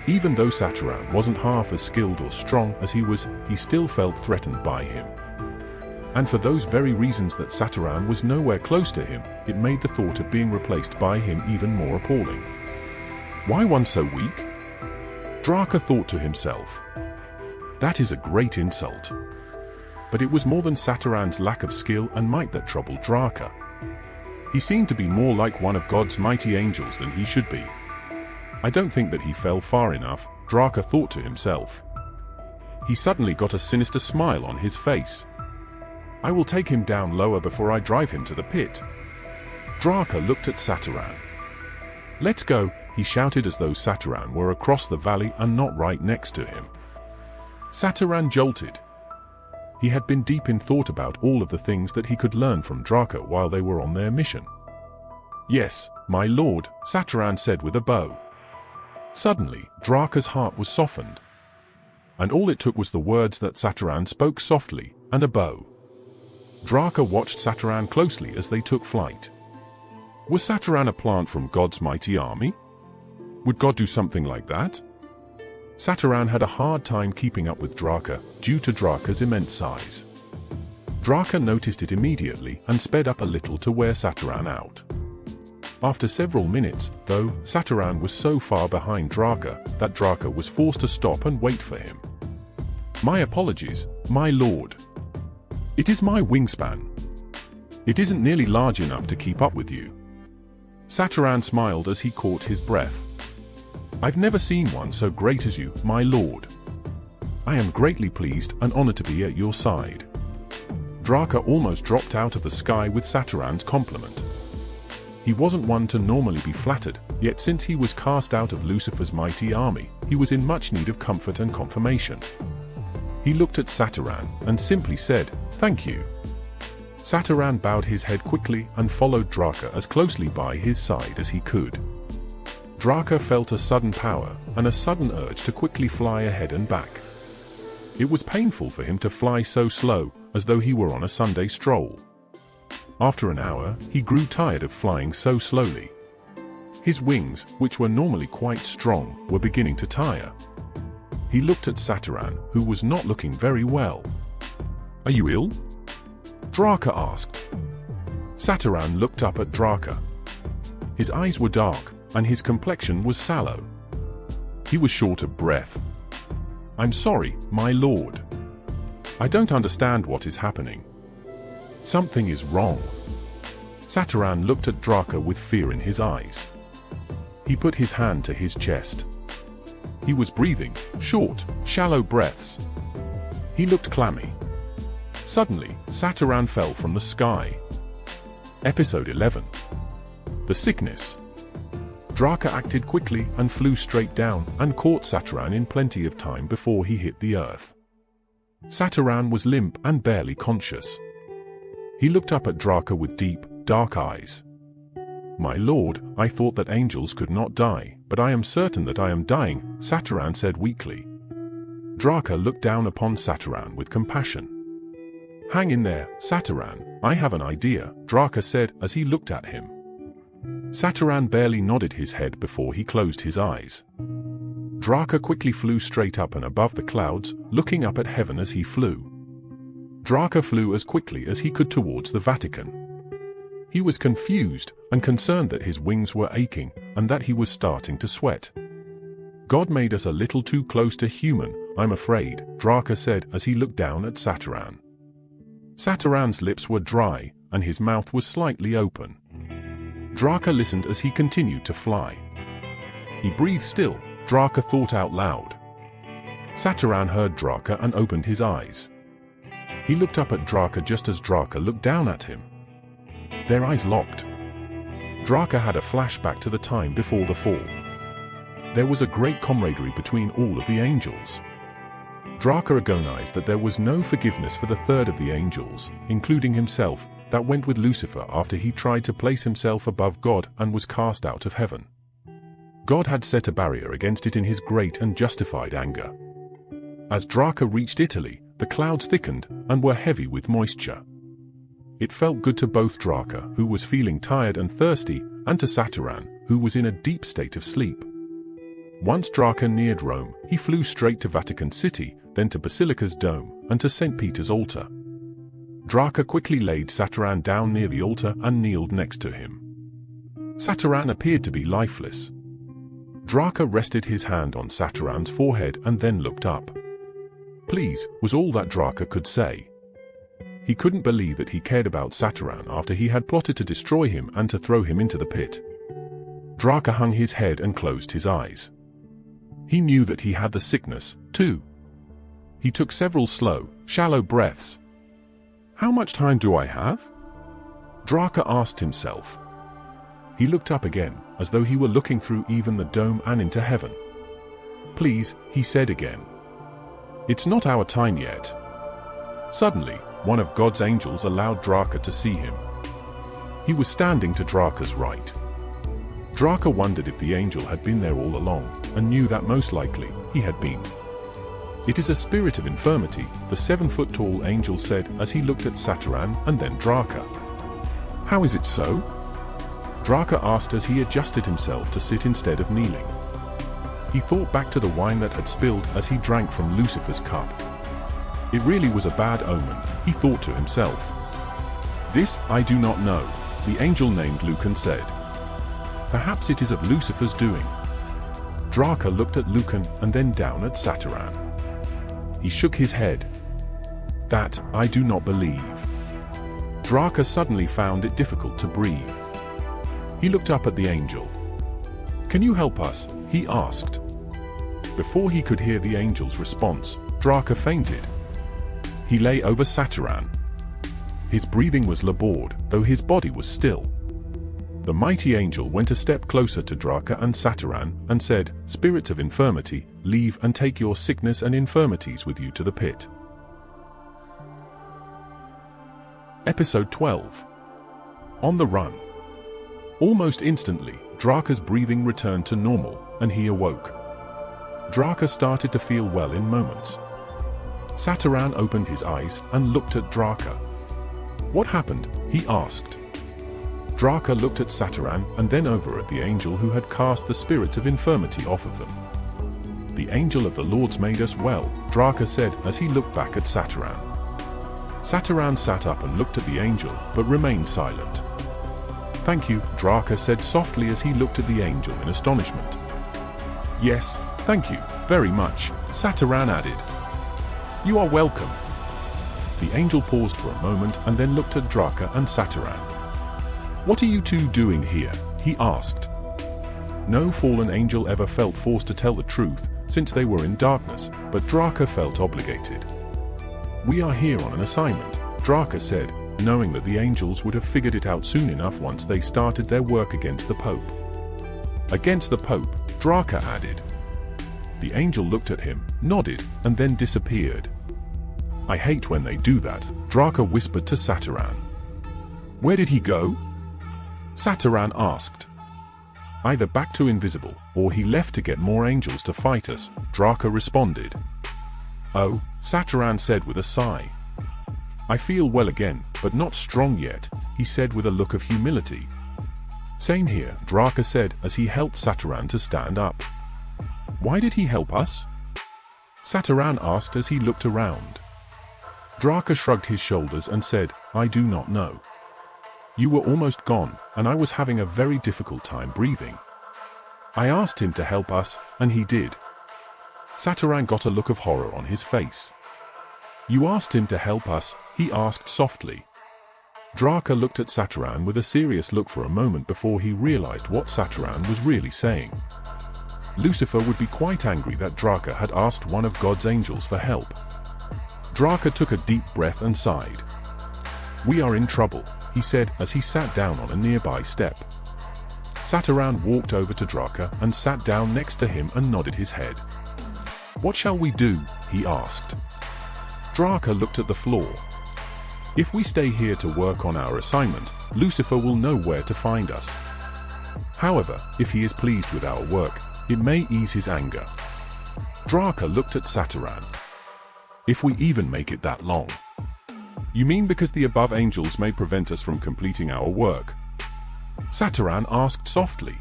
Even though Sataran wasn't half as skilled or strong as he was, he still felt threatened by him. And for those very reasons that Sataran was nowhere close to him, it made the thought of being replaced by him even more appalling. Why one so weak? Draka thought to himself. That is a great insult. But it was more than Sataran's lack of skill and might that troubled Draka. He seemed to be more like one of God's mighty angels than he should be. I don't think that he fell far enough, Draka thought to himself. He suddenly got a sinister smile on his face. I will take him down lower before I drive him to the pit. Draka looked at Sataran. Let's go, he shouted as though Sataran were across the valley and not right next to him. Sataran jolted. He had been deep in thought about all of the things that he could learn from Draka while they were on their mission. Yes, my lord, Sataran said with a bow. Suddenly, Draka's heart was softened. And all it took was the words that Sataran spoke softly, and a bow. Draka watched Sataran closely as they took flight. Was Sataran a plant from God's mighty army? Would God do something like that? Sataran had a hard time keeping up with Draka, due to Draka's immense size. Draka noticed it immediately and sped up a little to wear Sataran out. After several minutes, though, Sataran was so far behind Draka that Draka was forced to stop and wait for him. My apologies, my lord. It is my wingspan. It isn't nearly large enough to keep up with you. Sataran smiled as he caught his breath. I've never seen one so great as you, my lord. I am greatly pleased and honored to be at your side. Draka almost dropped out of the sky with Sataran's compliment. He wasn't one to normally be flattered, yet since he was cast out of Lucifer's mighty army, he was in much need of comfort and confirmation. He looked at Sataran and simply said, "Thank you." Sataran bowed his head quickly and followed Draka as closely by his side as he could. Draka felt a sudden power and a sudden urge to quickly fly ahead and back. It was painful for him to fly so slow, as though he were on a Sunday stroll. After an hour, he grew tired of flying so slowly. His wings, which were normally quite strong, were beginning to tire. He looked at Sataran, who was not looking very well. Are you ill? Draka asked. Sataran looked up at Draka. His eyes were dark, and his complexion was sallow. He was short of breath. I'm sorry, my lord. I don't understand what is happening. Something is wrong. Sataran looked at Draka with fear in his eyes. He put his hand to his chest. He was breathing short, shallow breaths. He looked clammy. Suddenly, Sataran fell from the sky. Episode 11. The Sickness. Draka acted quickly and flew straight down and caught Sataran in plenty of time before he hit the earth. Sataran was limp and barely conscious. He looked up at Draka with deep, dark eyes. My lord, I thought that angels could not die, but I am certain that I am dying, Sataran said weakly. Draka looked down upon Sataran with compassion. Hang in there, Sataran, I have an idea, Draka said as he looked at him. Sataran barely nodded his head before he closed his eyes. Draka quickly flew straight up and above the clouds, looking up at heaven as he flew. Draka flew as quickly as he could towards the Vatican. He was confused and concerned that his wings were aching and that he was starting to sweat. God made us a little too close to human, I'm afraid, Draka said as he looked down at Sataran. Sataran's lips were dry and his mouth was slightly open. Draka listened as he continued to fly. He breathed still, Draka thought out loud. Sataran heard Draka and opened his eyes. He looked up at Draka just as Draka looked down at him. Their eyes locked. Draka had a flashback to the time before the fall. There was a great camaraderie between all of the angels. Draka agonized that there was no forgiveness for the third of the angels, including himself, that went with Lucifer after he tried to place himself above God and was cast out of heaven. God had set a barrier against it in his great and justified anger. As Draka reached Italy, the clouds thickened and were heavy with moisture. It felt good to both Draka, who was feeling tired and thirsty, and to Sataran, who was in a deep state of sleep. Once Draka neared Rome, he flew straight to Vatican City, then to Basilica's dome, and to St. Peter's altar. Draka quickly laid Sataran down near the altar and kneeled next to him. Sataran appeared to be lifeless. Draka rested his hand on Sataran's forehead and then looked up. Please, was all that Draka could say. He couldn't believe that he cared about Sataran after he had plotted to destroy him and to throw him into the pit. Draka hung his head and closed his eyes. He knew that he had the sickness, too. He took several slow, shallow breaths. How much time do I have? Draka asked himself. He looked up again, as though he were looking through even the dome and into heaven. Please, he said again. It's not our time yet. Suddenly, one of God's angels allowed Draka to see him. He was standing to Draka's right. Draka wondered if the angel had been there all along, and knew that most likely he had been. It is a spirit of infirmity, the 7-foot-tall angel said as he looked at Sataran and then Draka. How is it so? Draka asked as he adjusted himself to sit instead of kneeling. He thought back to the wine that had spilled as he drank from Lucifer's cup. It really was a bad omen, he thought to himself. This I do not know, the angel named Lucan said. Perhaps it is of Lucifer's doing. Draka looked at Lucan and then down at Sataran. He shook his head. That I do not believe. Draka suddenly found it difficult to breathe. He looked up at the angel. Can you help us? He asked. Before he could hear the angel's response, Draka fainted. He lay over Sataran. His breathing was labored, though his body was still. The mighty angel went a step closer to Draka and Sataran and said, Spirits of infirmity, leave and take your sickness and infirmities with you to the pit. Episode 12. On the Run. Almost instantly, Draka's breathing returned to normal, and he awoke. Draka started to feel well in moments. Sataran opened his eyes and looked at Draka. What happened? He asked. Draka looked at Sataran and then over at the angel who had cast the spirits of infirmity off of them. The angel of the Lord's made us well, Draka said as he looked back at Sataran. Sataran sat up and looked at the angel, but remained silent. Thank you, Draka said softly as he looked at the angel in astonishment. Yes, Thank you, very much, Sataran added. You are welcome. The angel paused for a moment and then looked at Draka and Sataran. What are you two doing here? He asked. No fallen angel ever felt forced to tell the truth, since they were in darkness, but Draka felt obligated. We are here on an assignment, Draka said, knowing that the angels would have figured it out soon enough once they started their work against the Pope. Against the Pope, Draka added. The angel looked at him, nodded, and then disappeared. I hate when they do that, Draka whispered to Sataran. Where did he go? Sataran asked. Either back to invisible, or he left to get more angels to fight us, Draka responded. Oh, Sataran said with a sigh. I feel well again, but not strong yet, he said with a look of humility. Same here, Draka said as he helped Sataran to stand up. Why did he help us? Sataran asked as he looked around. Draka shrugged his shoulders and said, I do not know. You were almost gone, and I was having a very difficult time breathing. I asked him to help us, and he did. Sataran got a look of horror on his face. You asked him to help us, he asked softly. Draka looked at Sataran with a serious look for a moment before he realized what Sataran was really saying. Lucifer would be quite angry that Draka had asked one of God's angels for help. Draka took a deep breath and sighed. We are in trouble, he said as he sat down on a nearby step. Sataran walked over to Draka and sat down next to him and nodded his head. What shall we do? He asked. Draka looked at the floor. If we stay here to work on our assignment, Lucifer will know where to find us. However, if he is pleased with our work, it may ease his anger. Draka looked at Sataran. If we even make it that long. You mean because the above angels may prevent us from completing our work? Sataran asked softly.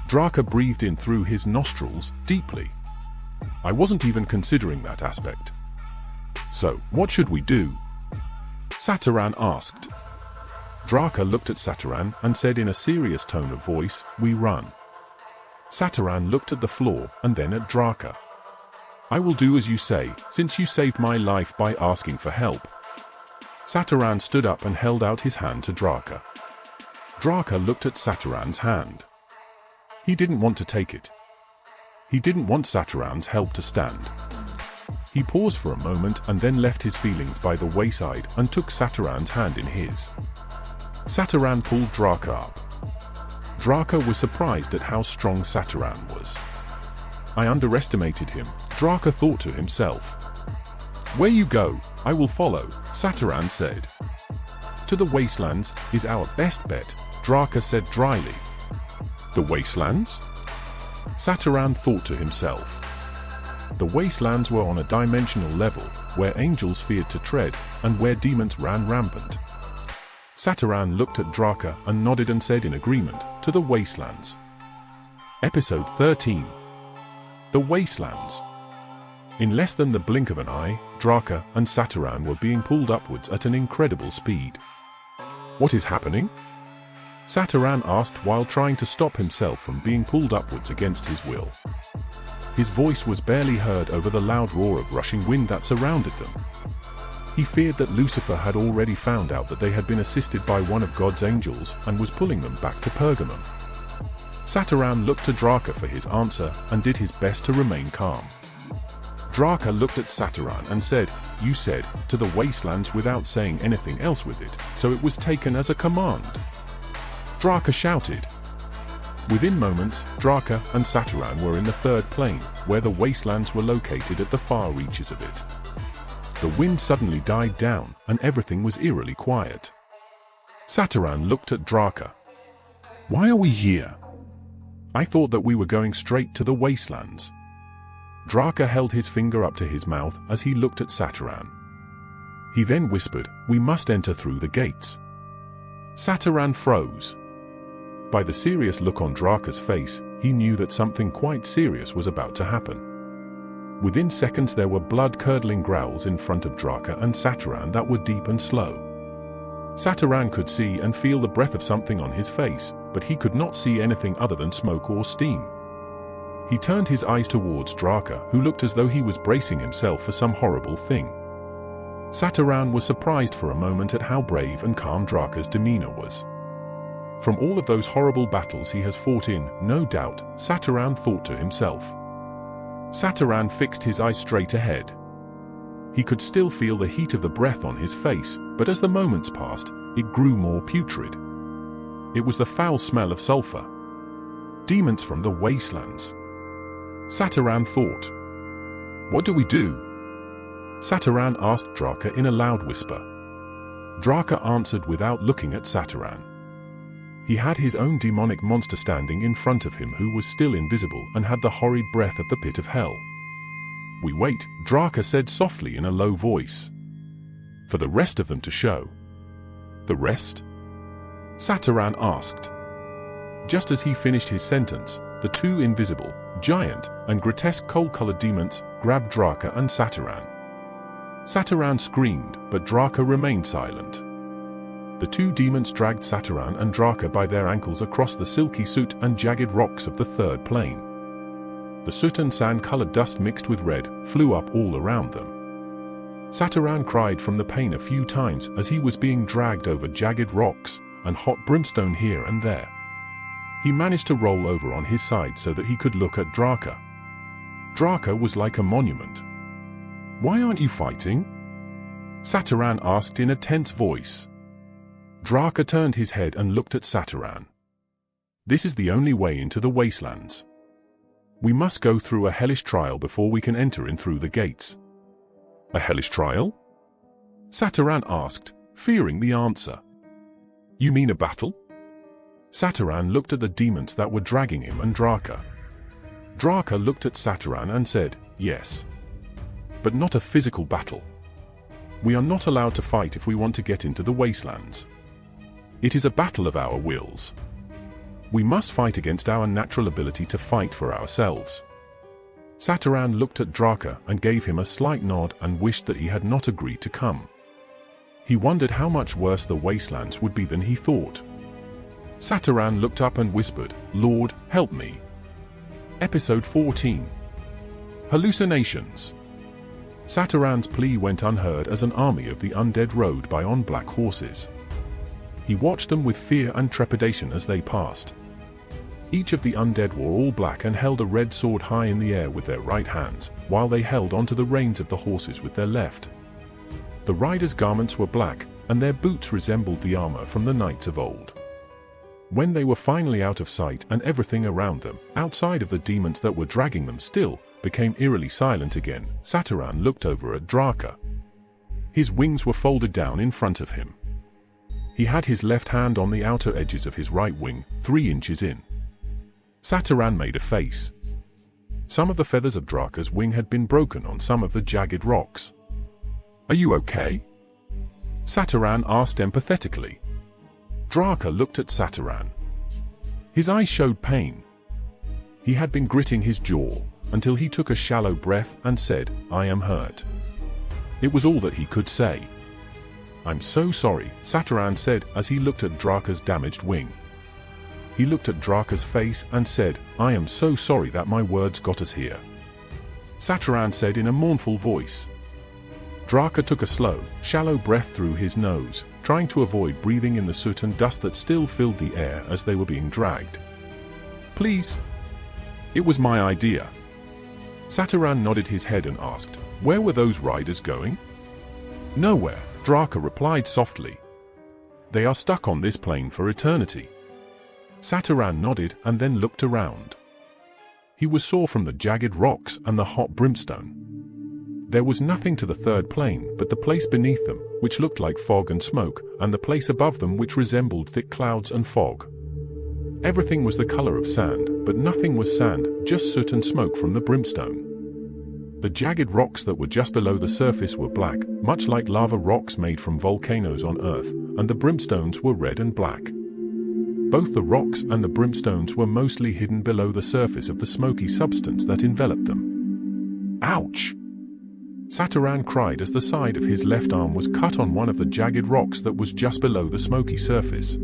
Draka breathed in through his nostrils, deeply. I wasn't even considering that aspect. So, what should we do? Sataran asked. Draka looked at Sataran and said in a serious tone of voice, we run. Sataran looked at the floor and then at Draka. I will do as you say, since you saved my life by asking for help. Sataran stood up and held out his hand to Draka. Draka looked at Sataran's hand. He didn't want to take it. He didn't want Sataran's help to stand. He paused for a moment and then left his feelings by the wayside and took Sataran's hand in his. Sataran pulled Draka up. Draka was surprised at how strong Sataran was. I underestimated him, Draka thought to himself. Where you go, I will follow, Sataran said. To the wastelands is our best bet, Draka said dryly. The wastelands? Sataran thought to himself. The wastelands were on a dimensional level, where angels feared to tread, and where demons ran rampant. Sataran looked at Draka and nodded and said in agreement, to the wastelands. Episode 13. The Wastelands. In less than the blink of an eye, Draka and Sataran were being pulled upwards at an incredible speed. What is happening? Sataran asked while trying to stop himself from being pulled upwards against his will. His voice was barely heard over the loud roar of rushing wind that surrounded them. He feared that Lucifer had already found out that they had been assisted by one of God's angels and was pulling them back to Pergamum. Sataran looked to Draka for his answer and did his best to remain calm. Draka looked at Sataran and said, you said, to the wastelands without saying anything else with it, so it was taken as a command. Draka shouted. Within moments, Draka and Sataran were in the third plane, where the wastelands were located at the far reaches of it. The wind suddenly died down, and everything was eerily quiet. Sataran looked at Draka. Why are we here? I thought that we were going straight to the wastelands. Draka held his finger up to his mouth as he looked at Sataran. He then whispered, we must enter through the gates. Sataran froze. By the serious look on Draka's face, he knew that something quite serious was about to happen. Within seconds there were blood-curdling growls in front of Draka and Sataran that were deep and slow. Sataran could see and feel the breath of something on his face, but he could not see anything other than smoke or steam. He turned his eyes towards Draka, who looked as though he was bracing himself for some horrible thing. Sataran was surprised for a moment at how brave and calm Draka's demeanor was. From all of those horrible battles he has fought in, no doubt, Sataran thought to himself. Sataran fixed his eyes straight ahead. He could still feel the heat of the breath on his face, but as the moments passed, it grew more putrid. It was the foul smell of sulfur. Demons from the wastelands. Sataran thought. What do we do? Sataran asked Draka in a loud whisper. Draka answered without looking at Sataran. He had his own demonic monster standing in front of him who was still invisible and had the horrid breath of the pit of hell. We wait, Draka said softly in a low voice. For the rest of them to show. The rest? Sataran asked. Just as he finished his sentence, the two invisible, giant, and grotesque coal-colored demons grabbed Draka and Sataran. Sataran screamed, but Draka remained silent. The two demons dragged Sataran and Draka by their ankles across the silky soot and jagged rocks of the third plane. The soot and sand-colored dust mixed with red flew up all around them. Sataran cried from the pain a few times as he was being dragged over jagged rocks and hot brimstone here and there. He managed to roll over on his side so that he could look at Draka. Draka was like a monument. Why aren't you fighting? Sataran asked in a tense voice. Draka turned his head and looked at Sataran. This is the only way into the wastelands. We must go through a hellish trial before we can enter in through the gates. A hellish trial? Sataran asked, fearing the answer. You mean a battle? Sataran looked at the demons that were dragging him and Draka. Draka looked at Sataran and said, yes. But not a physical battle. We are not allowed to fight if we want to get into the wastelands. It is a battle of our wills. We must fight against our natural ability to fight for ourselves. Sataran looked at Draka and gave him a slight nod and wished that he had not agreed to come. He wondered how much worse the wastelands would be than he thought. Sataran looked up and whispered, Lord, help me. Episode 14. Hallucinations. Sataran's plea went unheard as an army of the undead rode by on black horses. He watched them with fear and trepidation as they passed. Each of the undead wore all black and held a red sword high in the air with their right hands, while they held onto the reins of the horses with their left. The riders' garments were black, and their boots resembled the armor from the knights of old. When they were finally out of sight and everything around them, outside of the demons that were dragging them still, became eerily silent again, Sataran looked over at Draka. His wings were folded down in front of him. He had his left hand on the outer edges of his right wing, 3 inches in. Sataran made a face. Some of the feathers of Draka's wing had been broken on some of the jagged rocks. Are you okay? Sataran asked empathetically. Draka looked at Sataran. His eyes showed pain. He had been gritting his jaw until he took a shallow breath and said, I am hurt. It was all that he could say. I'm so sorry, Sataran said as he looked at Draka's damaged wing. He looked at Draka's face and said, I am so sorry that my words got us here. Sataran said in a mournful voice. Draka took a slow, shallow breath through his nose, trying to avoid breathing in the soot and dust that still filled the air as they were being dragged. Please. It was my idea. Sataran nodded his head and asked, where were those riders going? Nowhere, Draka replied softly. They are stuck on this plane for eternity. Sataran nodded and then looked around. He was sore from the jagged rocks and the hot brimstone. There was nothing to the third plane but the place beneath them, which looked like fog and smoke, and the place above them which resembled thick clouds and fog. Everything was the color of sand, but nothing was sand, just soot and smoke from the brimstone. The jagged rocks that were just below the surface were black, much like lava rocks made from volcanoes on Earth, and the brimstones were red and black. Both the rocks and the brimstones were mostly hidden below the surface of the smoky substance that enveloped them. Ouch! Sataran cried as the side of his left arm was cut on one of the jagged rocks that was just below the smoky surface.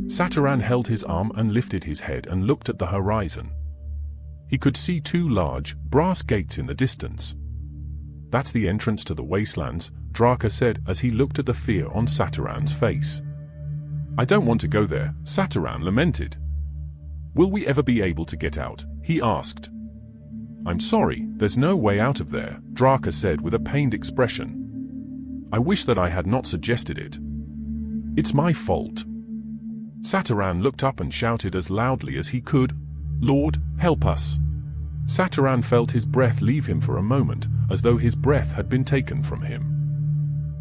Sataran held his arm and lifted his head and looked at the horizon. He could see two large, brass gates in the distance. "That's the entrance to the wastelands," Draka said as he looked at the fear on Sataran's face. "I don't want to go there," Sataran lamented. "Will we ever be able to get out?" he asked. "I'm sorry, there's no way out of there," Draka said with a pained expression. "I wish that I had not suggested it. It's my fault." Sataran looked up and shouted as loudly as he could, "Lord, help us!" Sataran felt his breath leave him for a moment, as though his breath had been taken from him.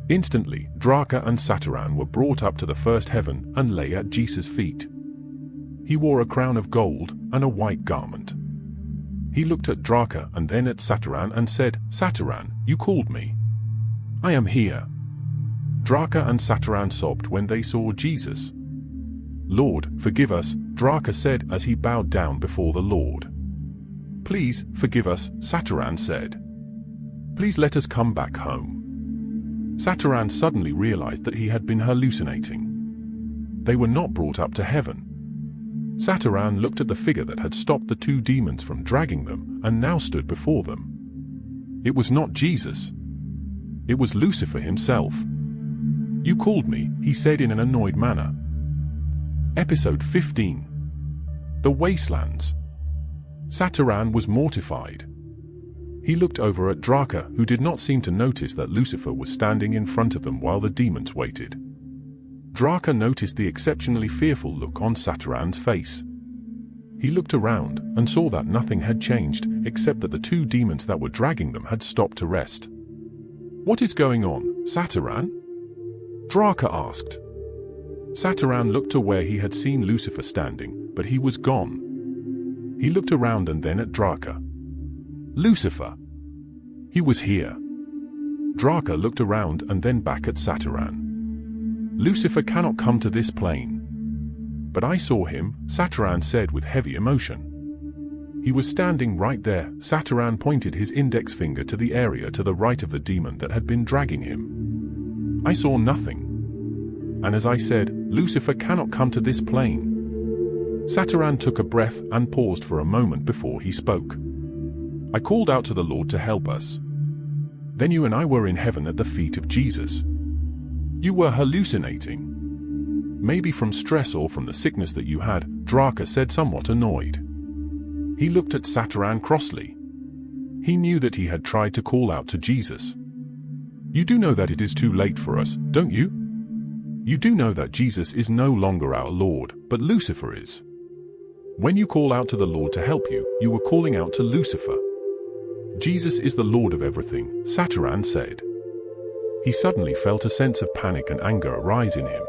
Instantly, Draka and Sataran were brought up to the first heaven and lay at Jesus' feet. He wore a crown of gold and a white garment. He looked at Draka and then at Sataran and said, "Sataran, you called me. I am here." Draka and Sataran sobbed when they saw Jesus. "Lord, forgive us," Draka said as he bowed down before the Lord. "Please, forgive us," Sataran said. "Please let us come back home." Sataran suddenly realized that he had been hallucinating. They were not brought up to heaven. Sataran looked at the figure that had stopped the two demons from dragging them and now stood before them. It was not Jesus. It was Lucifer himself. "You called me," he said in an annoyed manner. Episode 15. The Wastelands. Sataran was mortified. He looked over at Draka, who did not seem to notice that Lucifer was standing in front of them while the demons waited. Draka noticed the exceptionally fearful look on Sataran's face. He looked around and saw that nothing had changed, except that the two demons that were dragging them had stopped to rest. "What is going on, Sataran?" Draka asked. Sataran looked to where he had seen Lucifer standing, but he was gone. He looked around and then at Draka. Lucifer. He was here. Draka looked around and then back at Sataran. "Lucifer cannot come to this plane." "But I saw him," Sataran said with heavy emotion. "He was standing right there." Sataran pointed his index finger to the area to the right of the demon that had been dragging him. "I saw nothing. And as I said, Lucifer cannot come to this plane." Sataran took a breath and paused for a moment before he spoke. "I called out to the Lord to help us. Then you and I were in heaven at the feet of Jesus. You were hallucinating. Maybe from stress or from the sickness that you had," Draka said, somewhat annoyed. He looked at Sataran crossly. He knew that he had tried to call out to Jesus. "You do know that it is too late for us, don't you? You do know that Jesus is no longer our Lord, but Lucifer is. When you call out to the Lord to help you, you were calling out to Lucifer. Jesus is the Lord of everything," Sataran said. He suddenly felt a sense of panic and anger arise in him.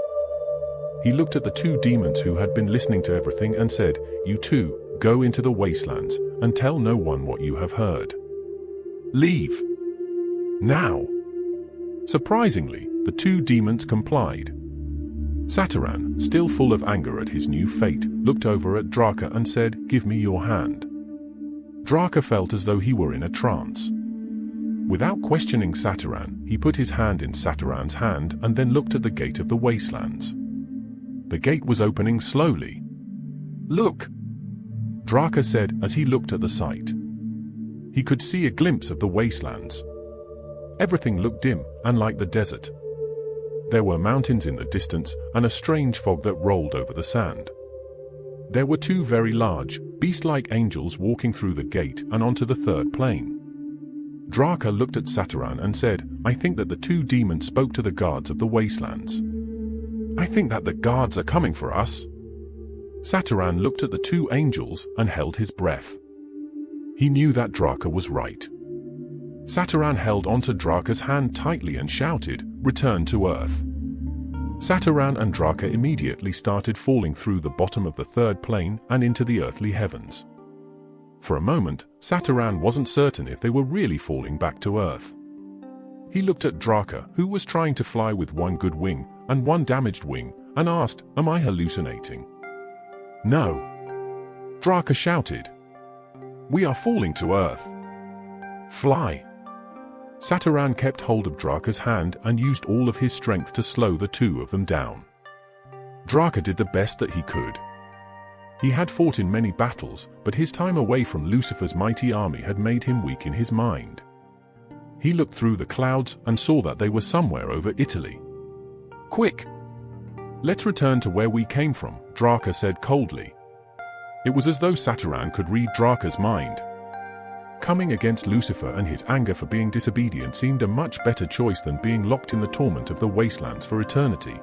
He looked at the two demons who had been listening to everything and said, "You two, go into the wastelands, and tell no one what you have heard. Leave. Now." Surprisingly, the two demons complied. Sataran, still full of anger at his new fate, looked over at Draka and said, "Give me your hand." Draka felt as though he were in a trance. Without questioning Sataran, he put his hand in Sataran's hand and then looked at the gate of the wastelands. The gate was opening slowly. "Look," Draka said as he looked at the sight. He could see a glimpse of the wastelands. Everything looked dim and like the desert. There were mountains in the distance and a strange fog that rolled over the sand. There were two very large, beast-like angels walking through the gate and onto the third plane. Draka looked at Sataran and said, "I think that the two demons spoke to the guards of the wastelands. I think that the guards are coming for us." Sataran looked at the two angels and held his breath. He knew that Draka was right. Sataran held onto Draka's hand tightly and shouted, "Return to Earth." Sataran and Draka immediately started falling through the bottom of the third plane and into the earthly heavens. For a moment, Sataran wasn't certain if they were really falling back to Earth. He looked at Draka, who was trying to fly with one good wing and one damaged wing, and asked, "Am I hallucinating?" "No," Draka shouted. "We are falling to Earth. Fly." Sataran kept hold of Draka's hand and used all of his strength to slow the two of them down. Draka did the best that he could. He had fought in many battles, but his time away from Lucifer's mighty army had made him weak in his mind. He looked through the clouds and saw that they were somewhere over Italy. "Quick! Let's return to where we came from," Draka said coldly. It was as though Sataran could read Draka's mind. Coming against Lucifer and his anger for being disobedient seemed a much better choice than being locked in the torment of the wastelands for eternity.